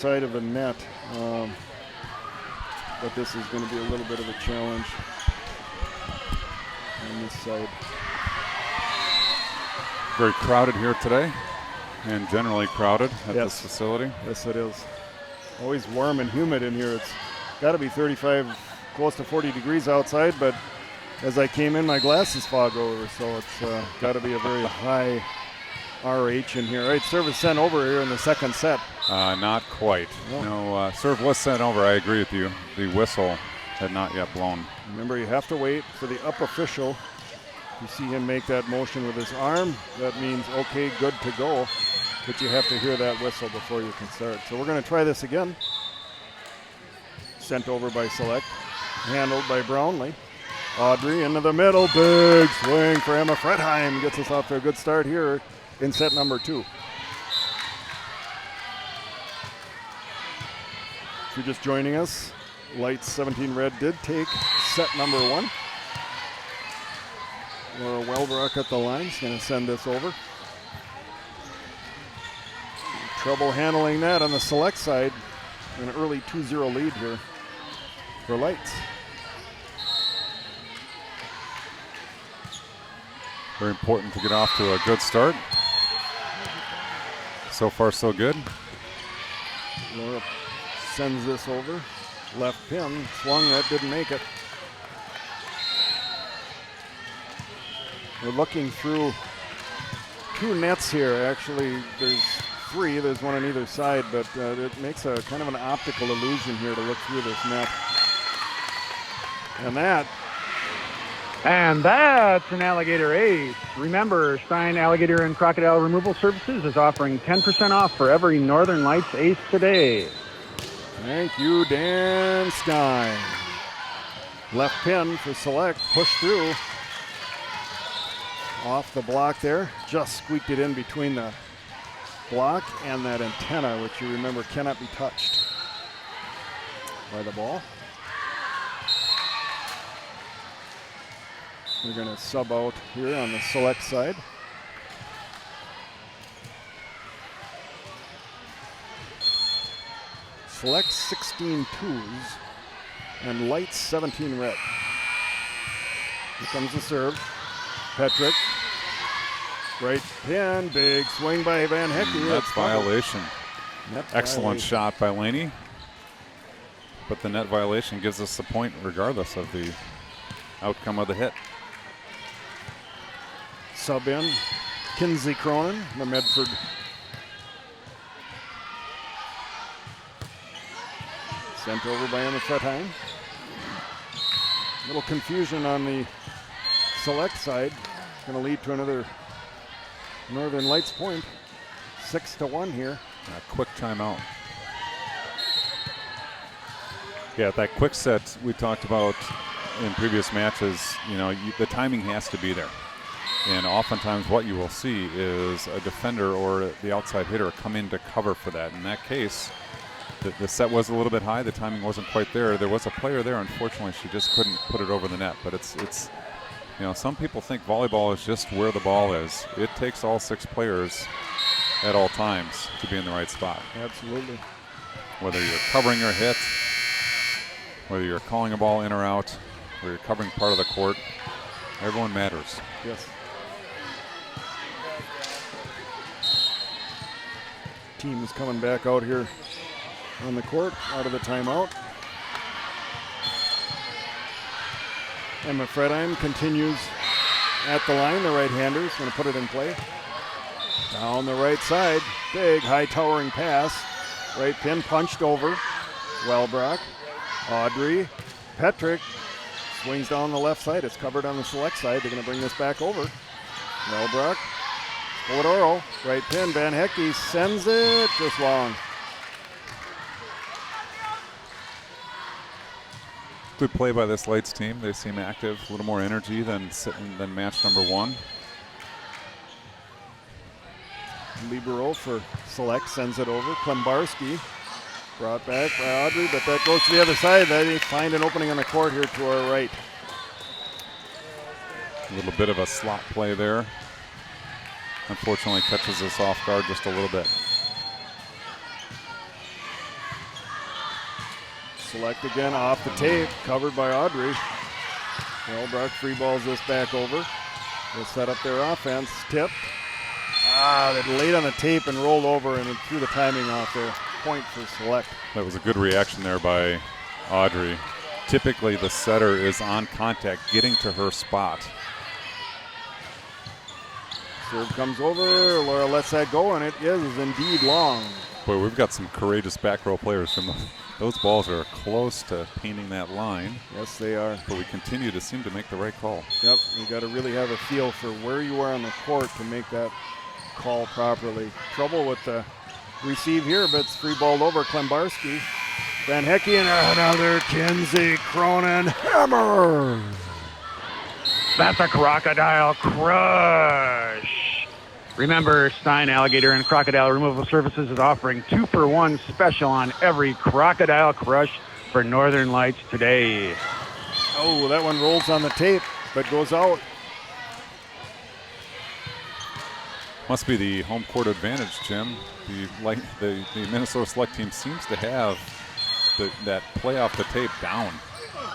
side of the net, but this is going to be a little bit of a challenge on this side. Very crowded here today, and generally crowded at this facility. Yes, it is. Always warm and humid in here. It's got to be 35, close to 40 degrees outside, but as I came in, my glasses fog over, so it's got to be a very high RH in here. All right, service sent over here in the second set. Not quite. No, serve was sent over. I agree with you. The whistle had not yet blown. Remember, you have to wait for the up official. You see him make that motion with his arm. That means, okay, good to go. But you have to hear that whistle before you can start. So we're going to try this again. Sent over by Select. Handled by Brownlee. Audrey into the middle. Big swing for Emma Fredheim. Gets us off to a good start here in set number 2. If you're just joining us, Lights 17 Red did take set number 1. Laura Welbrock at the line. She's going to send this over. Trouble handling that on the Select side. An early 2-0 lead here for Lights. Very important to get off to a good start. So far, so good. Laura sends this over. Left pin. Swung, that didn't make it. We're looking through 2 nets here. Actually, there's 3. There's one on either side, but it makes a kind of an optical illusion here to look through this net. And that's an alligator ace. Remember, Stein Alligator and Crocodile Removal Services is offering 10% off for every Northern Lights ace today. Thank you, Dan Stein. Left pin for Select. Push through. Off the block there. Just squeaked it in between the block and that antenna, which you remember cannot be touched by the ball. We're going to sub out here on the Select side. Select 16 twos and Lights 17 red. Here comes the serve. Petrick. Right pin. Big swing by Van Hecke. Net violation. Excellent violation. shot by Laney. But the net violation gives us the point regardless of the outcome of the hit. Sub in. Kinsey Cronin, the Medford. Sent over by Emma Fredheim. Little confusion on the Select side. Going to lead to another Northern Lights point. 6-1 here. A quick timeout. Yeah, that quick set we talked about in previous matches, the timing has to be there. And oftentimes what you will see is a defender or the outside hitter come in to cover for that. In that case, the set was a little bit high. The timing wasn't quite there. There was a player there. Unfortunately, she just couldn't put it over the net. But it's some people think volleyball is just where the ball is. It takes all 6 players at all times to be in the right spot. Absolutely. Whether you're covering your hit, whether you're calling a ball in or out, whether you're covering part of the court, everyone matters. Yes. Team is coming back out here on the court, out of the timeout. Emma Fredheim continues at the line. The right-hander is going to put it in play. Down the right side. Big, high towering pass. Right pin punched over. Welbrock. Audrey. Petrick swings down the left side. It's covered on the Select side. They're going to bring this back over. Welbrock. Spolidoro. Right pin. Van Hecke sends it just long. Good play by this Lights team. They seem active, a little more energy than match number 1. Libero for Select sends it over. Klembarski brought back by Audrey, but that goes to the other side. They find an opening on the court here to our right. A little bit of a slot play there. Unfortunately catches us off guard just a little bit. Select again off the tape, covered by Audrey. Wellbrook free balls this back over. They'll set up their offense. Tipped. They laid on the tape and rolled over and threw the timing off there. Point for Select. That was a good reaction there by Audrey. Typically the setter is on contact, getting to her spot. Serve comes over. Laura lets that go, and it is indeed long. Boy, we've got some courageous back row players. Those balls are close to painting that line. Yes, they are. But we continue to seem to make the right call. Yep, you got to really have a feel for where you are on the court to make that call properly. Trouble with the receive here, but it's free ball over Klembarski. Van Hecke and another Kinsey Cronin hammer. That's a crocodile crush. Remember, Stein Alligator and Crocodile Removal Services is offering 2-for-1 special on every Crocodile Crush for Northern Lights today. Oh, that one rolls on the tape, but goes out. Must be the home court advantage, Jim. The Minnesota Select team seems to have that play off the tape down.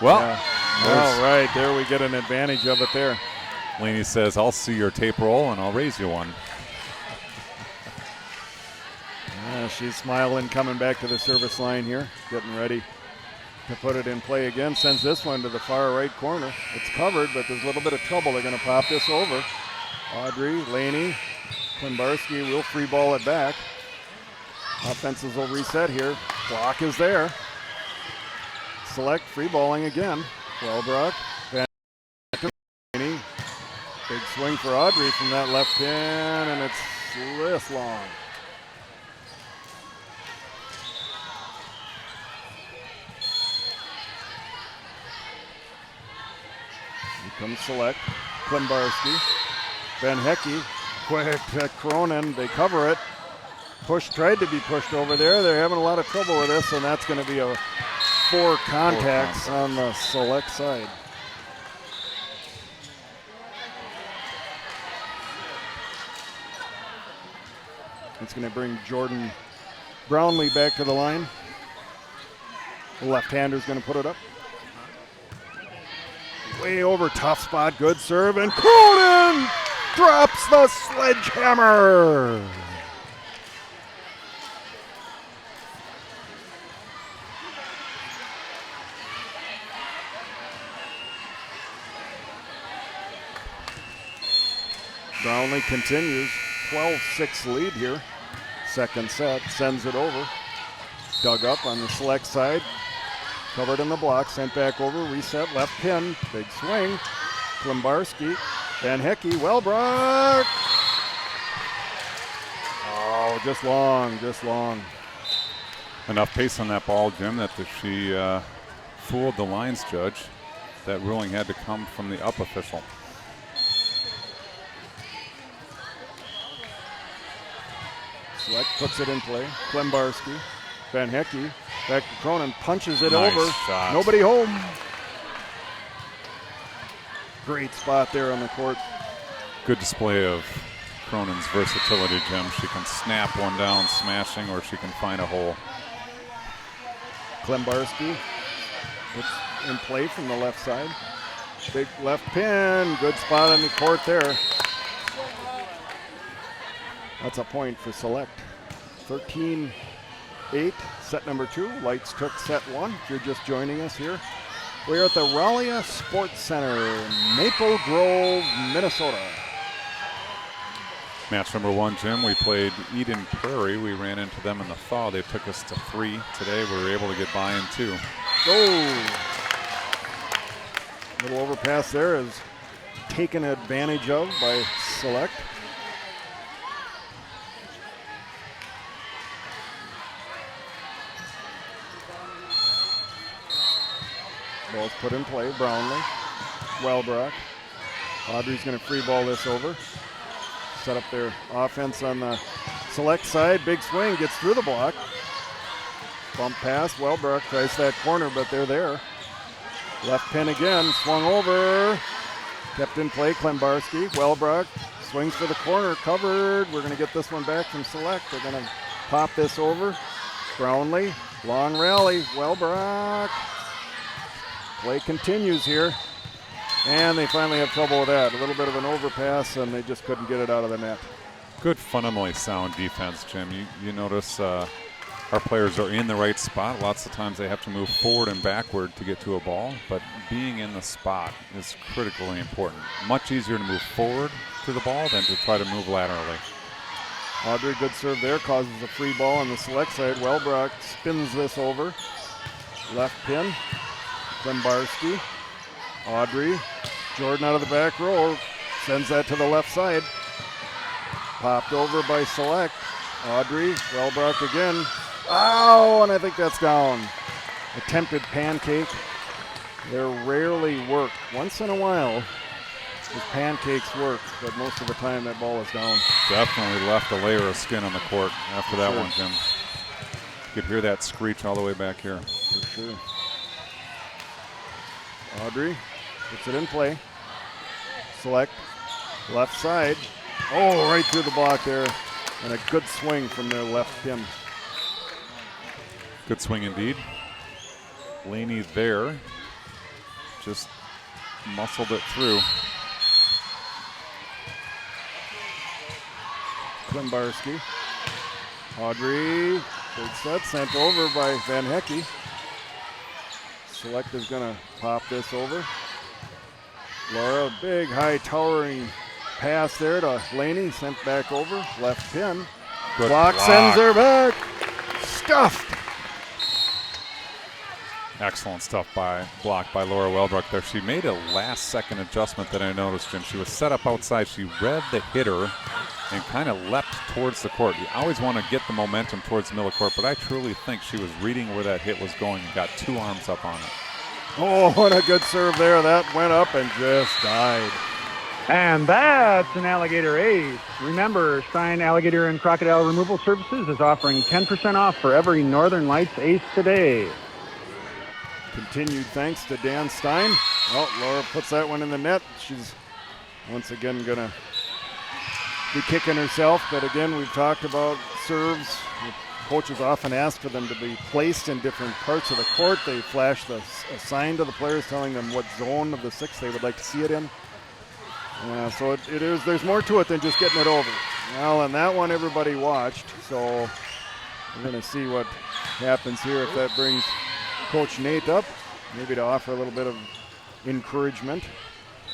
Well, all right, there we get an advantage of it there. Laney says, I'll see your tape roll and I'll raise you one. She's smiling, coming back to the service line here, getting ready to put it in play again. Sends this one to the far right corner. It's covered, but there's a little bit of trouble. They're going to pop this over. Audrey, Laney, Klembarski will free ball it back. Offenses will reset here. Block is there. Select free balling again. Wellbrook, Van Laney. Big swing for Audrey from that left pin, and it's this long. Here comes Select. Klembarski. Van Hecke. Quick to Cronin. They cover it. Push tried to be pushed over there. They're having a lot of trouble with this, and that's going to be a four contacts on the Select side. It's going to bring Jordan Brownlee back to the line. The left-hander's going to put it up. Way over, tough spot, good serve, and Cronin drops the sledgehammer. Brownlee continues, 12-6 lead here. Second set, sends it over. Dug up on the Select side. Covered in the block, sent back over, reset, left pin, big swing. Klembarski, Van Hecke, Wellbrook. Oh, just long. Enough pace on that ball, Jim, that if she fooled the lines judge, that ruling had to come from the up official. Select puts it in play. Klembarski, Van Hecke, back to Cronin, punches it Nice over. shot. Nobody home. Great spot there on the court. Good display of Cronin's versatility, Jim. She can snap one down, smashing, or she can find a hole. Klembarski puts in play from the left side. Big left pin. Good spot on the court there. That's a point for Select. 13-8, set number 2. Lights took set 1. If you're just joining us here, we're at the Raleigh Sports Center, Maple Grove, Minnesota. Match number 1, Jim, we played Eden Prairie. We ran into them in the fall. They took us to 3. Today we were able to get by in 2. Oh! Little overpass there is taken advantage of by Select. Ball's put in play. Brownlee, Wellbrook. Audrey's going to free ball this over. Set up their offense on the Select side. Big swing, gets through the block. Bump pass. Wellbrook tries that corner, but they're there. Left pin again. Swung over. Kept in play. Klembarski. Wellbrook swings for the corner. Covered. We're going to get this one back from Select. They're going to pop this over. Brownlee Long rally, Wellbrock. Play continues here. And they finally have trouble with that. A little bit of an overpass, and they just couldn't get it out of the net. Good, fundamentally sound defense, Jim. You notice our players are in the right spot. Lots of times they have to move forward and backward to get to a ball, but being in the spot is critically important. Much easier to move forward to the ball than to try to move laterally. Audrey, good serve there, causes a free ball on the select side. Wellbrock spins this over. Left pin. Klembarski. Audrey. Jordan out of the back row. Sends that to the left side. Popped over by Select. Audrey. Wellbrock again. Oh, and I think that's down. Attempted pancake. They're rarely work. Once in a while, his pancakes work, but most of the time that ball is down. Definitely left a layer of skin on the court after that one, Jim. You could hear that screech all the way back here. For sure. Audrey puts it in play. Select, left side. Oh, right through the block there. And a good swing from their left pin. Good swing indeed. Laney there. Just muscled it through. Klembarski. Audrey, big set, sent over by Van Hecke. Select is gonna pop this over. Laura, big high towering pass there to Laney, sent back over, left pin. Good block sends her back. Stuffed. Excellent stuff blocked by Laura Wellbrook there. She made a last second adjustment that I noticed, Jim. She was set up outside. She read the hitter and kind of leapt towards the court. You always want to get the momentum towards the middle of the court, but I truly think she was reading where that hit was going and got two arms up on it. Oh, what a good serve there. That went up and just died. And that's an Alligator ace. Remember, Stein Alligator and Crocodile Removal Services is offering 10% off for every Northern Lights ace today. Continued thanks to Dan Stein. Oh, Laura puts that one in the net. She's once again going to be kicking herself. But again, we've talked about serves. Coaches often ask for them to be placed in different parts of the court. They flash a sign to the players telling them what zone of the six they would like to see it in. So it is. There's more to it than just getting it over. Well, and that one everybody watched. So we're going to see what happens here if that brings Coach Nate up, maybe to offer a little bit of encouragement.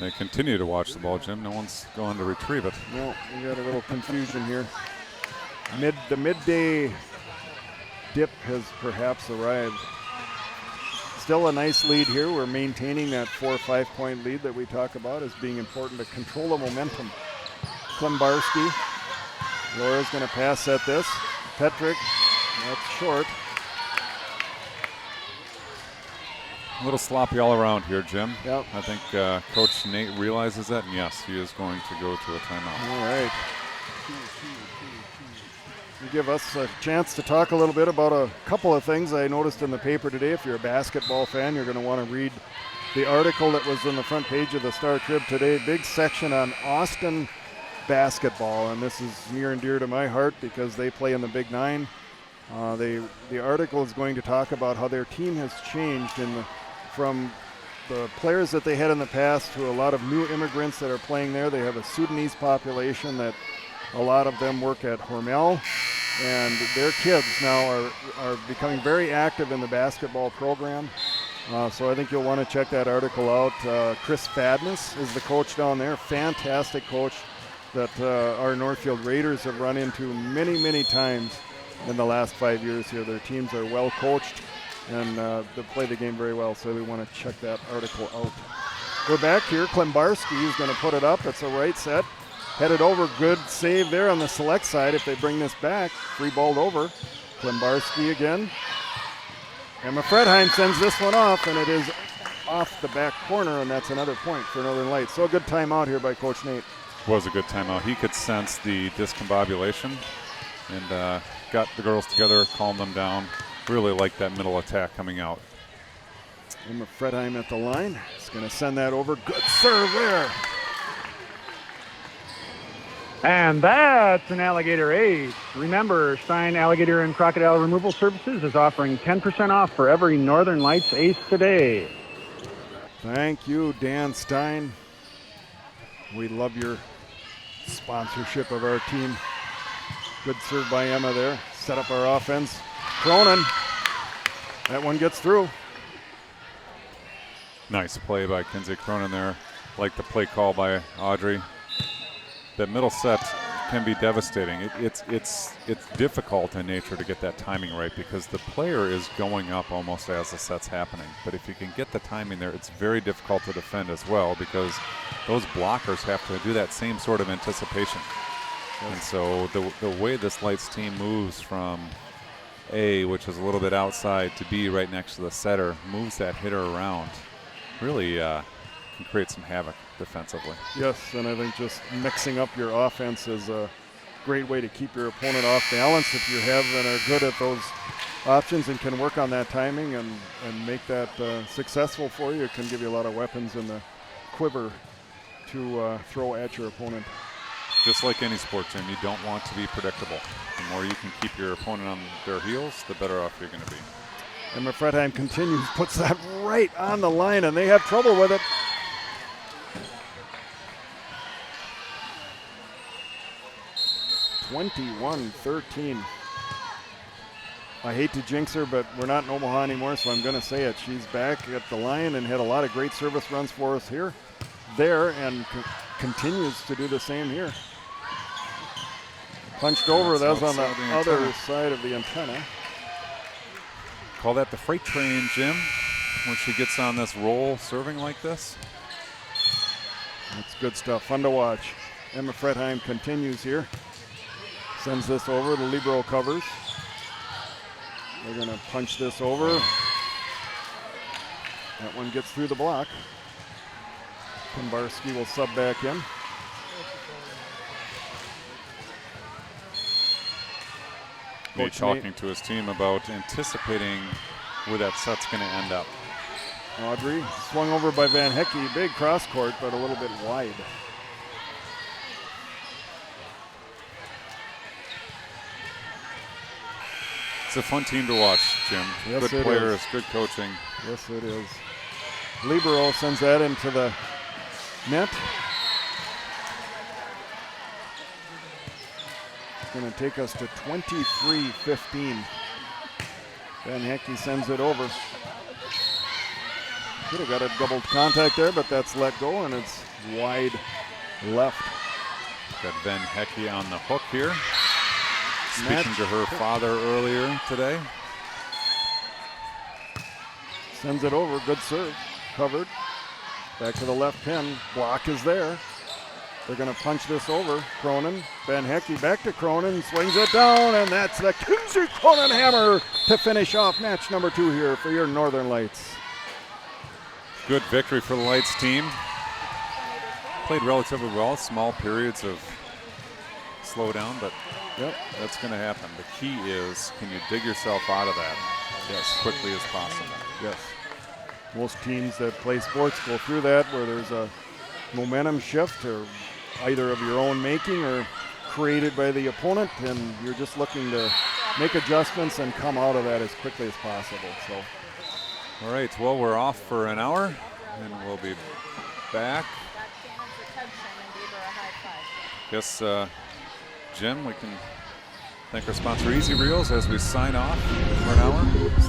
They continue to watch the ball, Jim. No one's going to retrieve it. No, we got a little confusion here. The midday dip has perhaps arrived. Still a nice lead here. We're maintaining that 4 or 5 point lead that we talk about as being important to control the momentum. Klembarski. Laura's going to pass at this. Petrick, that's short. A little sloppy all around here, Jim. Yep. I think Coach Nate realizes that, and yes, he is going to go to a timeout. All right. You give us a chance to talk a little bit about a couple of things I noticed in the paper today. If you're a basketball fan, you're going to want to read the article that was on the front page of the Star Trib today. Big section on Austin basketball, and this is near and dear to my heart because they play in the Big Nine. The article is going to talk about how their team has changed from the players that they had in the past to a lot of new immigrants that are playing there. They have a Sudanese population that a lot of them work at Hormel, and their kids now are becoming very active in the basketball program. So I think you'll want to check that article out. Chris Fadness is the coach down there, fantastic coach that our Northfield Raiders have run into many, many times in the last 5 years here. Their teams are well coached and they play the game very well, so we want to check that article out. We're back here. Klembarski is going to put it up. It's a right set. Headed over. Good save there on the select side. If they bring this back, free balled over. Klembarski again. Emma Fredheim sends this one off, and it is off the back corner, and that's another point for Northern Lights. So a good timeout here by Coach Nate. Was a good timeout. He could sense the discombobulation and got the girls together, calmed them down. Really like that middle attack coming out. Emma Fredheim at the line. He's going to send that over. Good serve there. And that's an alligator ace. Remember, Stein Alligator and Crocodile Removal Services is offering 10% off for every Northern Lights ace today. Thank you, Dan Stein. We love your sponsorship of our team. Good serve by Emma there. Set up our offense. Cronin. That one gets through. Nice play by Kinsey Cronin there. Like the play call by Audrey. That middle set can be devastating. It's difficult in nature to get that timing right because the player is going up almost as the set's happening. But if you can get the timing there, it's very difficult to defend as well because those blockers have to do that same sort of anticipation. And so the way this Lights team moves from A, which is a little bit outside, to B, right next to the setter, moves that hitter around, really can create some havoc defensively. Yes, and I think just mixing up your offense is a great way to keep your opponent off balance if you have and are good at those options and can work on that timing and make that successful for you. It can give you a lot of weapons in the quiver to throw at your opponent. Just like any sport, Jim, you don't want to be predictable. The more you can keep your opponent on their heels, the better off you're going to be. Emma Fredheim continues, puts that right on the line, and they have trouble with it. (21-13). I hate to jinx her, but we're not in Omaha anymore, so I'm going to say it. She's back at the line and had a lot of great service runs for us there, and continues to do the same here. Punched over, that was on the other side of the antenna. Call that the freight train, Jim, when she gets on this roll serving like this. That's good stuff, fun to watch. Emma Fredheim continues here. Sends this over, the libero covers. They're gonna punch this over. That one gets through the block. Kumbarski will sub back in. Coach talking to his team about anticipating where that set's going to end up. Audrey swung over by Van Hecke, big cross court, but a little bit wide. It's a fun team to watch, Jim. Yes, good players, good coaching. Yes, it is. Libero sends that into the net. Going to take us to 23-15. Van Hecke sends it over. Could have got a double contact there, but that's let go, and it's wide left. Got Van Hecke on the hook here. Speaking to her father earlier today. Sends it over, good serve, covered. Back to the left pin, block is there. They're going to punch this over. Cronin, Van Hecke back to Cronin, swings it down, and that's the Kinsey Cronin hammer to finish off match number 2 here for your Northern Lights. Good victory for the Lights team. Played relatively well, small periods of slowdown, but yep, that's going to happen. The key is, can you dig yourself out of that as quickly as possible? Yes. Most teams that play sports go through that where there's a momentum shift or either of your own making or created by the opponent, and you're just looking to make adjustments and come out of that as quickly as possible. So, all right, well, we're off for an hour and we'll be back. Guess Jim, we can thank our sponsor Easy Reels as we sign off for an hour.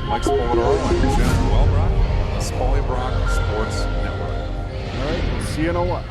Mike Spolidoro and Jim Welbrock on the Spolidoro Sports Network. all right, we'll see you in a while.